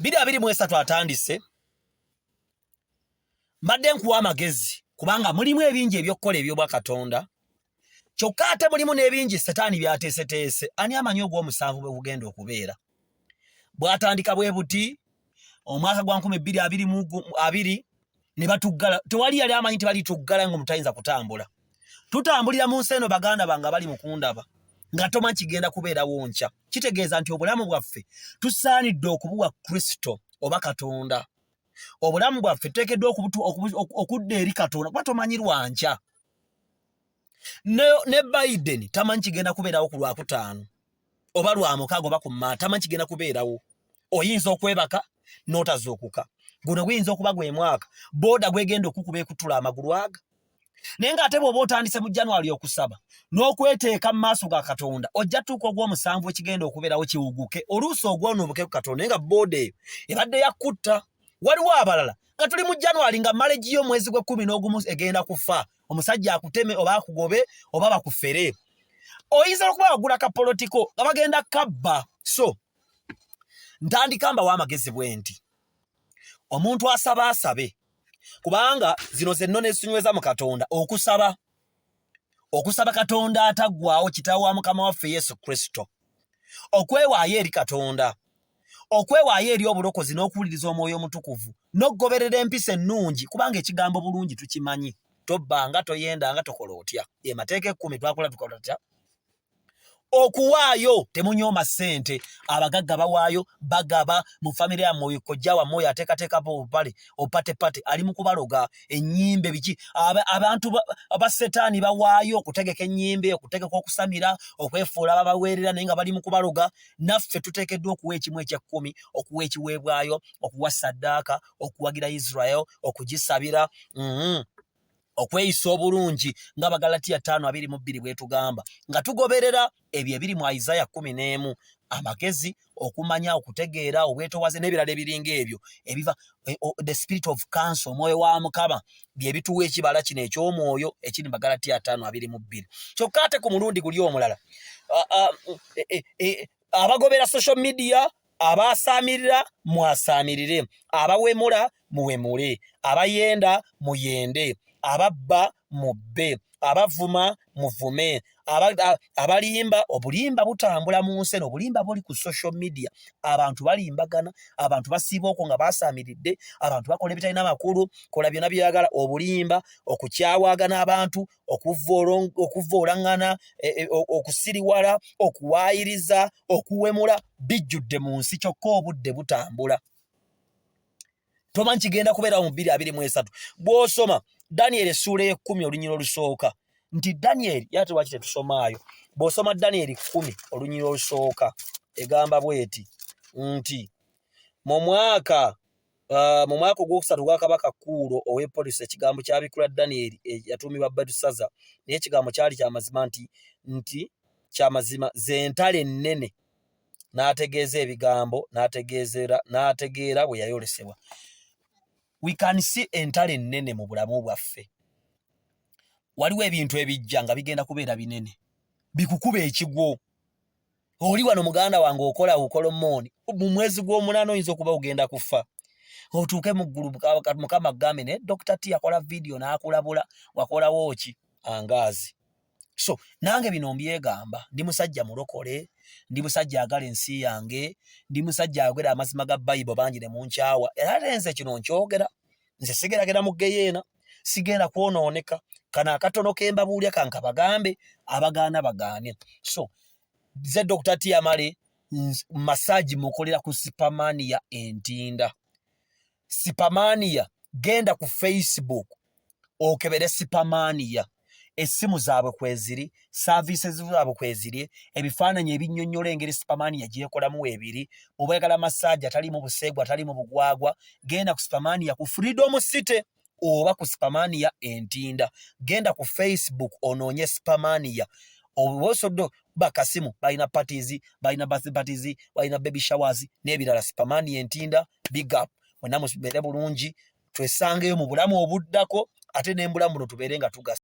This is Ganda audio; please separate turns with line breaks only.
2023 atandise mbadde nkuwa amagezi kubanga mulimu ebingi ebyokukola ebyobwa Katonda kyokka ate mulimu n'ebingi setaani byateeseteese ani amanyi ogw'omusanvu bwe bugenda okubeera. Bwatandika bwe buti omwaka gwa 2022 ne batuggala, tewali yali amanyi tebalituggala nga mutayinza kutambula. Tutambulira mu nsi eno baganda bange bali mukundaba nga tomanyi kigenda kubeerawo nkya. Kitegeeza nti obulamu bwaffe tusaanidde okubuwa Kristo oba Katonda. Obulamu bwaffe tuteekeddwa okudda eri Katonda kuba tomanyi lwankya. Ne Biden tamanyi kigenda kubeerawo ku Lwakutaano oba Lwamukaaga oba ku Mata, tamanyi kigenda kubeerawo. Oyinza okwebaka n'otazookuka. Guno guyinza okuba gwe mwaka booda gwegenda okukuba ekutula amagulu aga. Naye ng'ate bw'oba otandise mu January okusaba n'okweteeka mu maaso ga Katonda ojja tuuka ogw'omusanvu ekigenda okubeerawo kiwuguke oluusi ogwonuubuke ku Katonda naye nga booda eyo ebadde yakutta. Waliwo abalala nga tuli mu January nga maleji y'omwezi gw'11 egenda kufa, omusajja akuteme oba akugobe oba bakufere. Oyinza okuba wagula kapolitiko nga bagenda kabba. So ntandika mbawo amagezi bwe nti omuntu asaba asabe, kubanga zino zenno nesunyweza mu Katonda okusaba Katonda ataggwaawo kitaawo wa Mukama waffe Yesu Kristo, okwewaayo eri Katonda, okwewaayo eri obulokozi n'okuwuliriza Omwoyo Omutukuvu n'okugoberera empisa ennungi, kubanga ekigambo bulungi tukimanyi. Tobbanga, toyendanga, tokola otya. Emateeka 10 twakola tukola tutya? Okuwaayo, temunyooma ssente. Abagagga bawaayo, bagaba mu famire ya Mwoyo, kojja wa Mwoyo ateekateeka obupale opatepate ali mu kubaloga ennyimbe biki. Abantu abasetaani bawaayo okutegeka ennyimbe, okutegeka okusamira, okwefuula ababaweerera naye nga bali mu kubaloga. Naffe tuteekeddwa okuwa ekimu ekya10, okuwa ekiweebwayo, okuwa ssaddaaka, okuwagira Israel, okugisabira, okweyisa obulungi ng'Abagalatiya 5:22 bwe tugamba, nga tugoberera ebyo ebiri mu Isaiah 11, amagezi, okumanya, okutegeera, obwetowaze n'ebirala ebiringa ebyo ebiva the spirit of counsel, omwoyo wa Mukama, bye bituwa ekibala kino eky'omwoyo ekiri mu Bagalatiya 5:22. Kyokka ate ku mulundi guli omulala abagobera social media, abasaamirira mwasaamirire, abawemula muwemule, abayenda muyende, ababba mubbe, abavuma muvume, abalimba. Obulimba butambula mu nsi eno, obulimba buli ku social media. Abantu balimbagana, abantu basiiba okwo nga basaamiridde, abantu bakola ebitalina makulu, kola byonna byagala. Obulimba, okukyawaagana abantu, okuvoolaŋŋana, okusiriwala, okuwaayiriza, okuwemula bijjudde mu nsi, kyokka obudde butambula. Tomanyi kigenda kubeerawo mu 2023. Bw'osoma Daniel essuula 10 olunyiro olusooka, nti Daniel yate lwaki tetusomaayo. Bw'osoma Daniel 10 olunyiro olusooka egamba bweti nti mu mwaka ogwokusatu gwa kabaka Kuulo ow'Epolisi, ekigambo kyabikula Daniel yatuumibwa Bedusaza, naye ekigambo kyali kyamazima nti kyamazima z'entale ennene. N'ategeeza ebigambo, n'ategeera bwe yayolesebwa. We can see entale nnene mu bulamu bwaffe. Waliwo ebintu ebijja nga bigenda kubeera binene, bikukuba ekigwo. Oli wano muganda wange okola mmoni, mu mwezi gw'omunana oyinza okuba ogenda kufa. Otuuke mu ggulu Mukama agambe ne Dr. T akola video n'akulabula, wakolawo ki? Angaazi. So nange bino mbyegamba, ndi musajja mulokole, ndi musajja agala ensi yange, ndi musajja ayogera amazima ga Bible bangi ne munkyawa. Era lenze kino nkyogera, nze sigeragera mu geyeena, sigenda kwonooneka. Kano akatono ke mbabuulya kanka bagambe, abagaana bagaane. So ze Dr. T Amale massage mukolera ku Sipamania Entinda. Sipamania, genda ku Facebook okebere Sipamania. Essimu zaabwe kweziri, services zaabwe kweziri, ebifaananyi ebinnyonnyola engeri Sipamania gyekolamu ebiri. Obayagala massage atalimu buseegwa, atalimu bugwagwa, genda ku Sipamania ku Freedom City oba ku Sipamania Entinda. Genda ku Facebook onoonye Sipamania. Obwosoddo bakasimu balina parties, balina birthday parties, balina baby showers n'ebirala. Sipamania Entinda, big up. Mwenna mubeere bulungi, twesangeyo mu bulamu obuddako ate n'embulamu buno tubeere nga tugasa.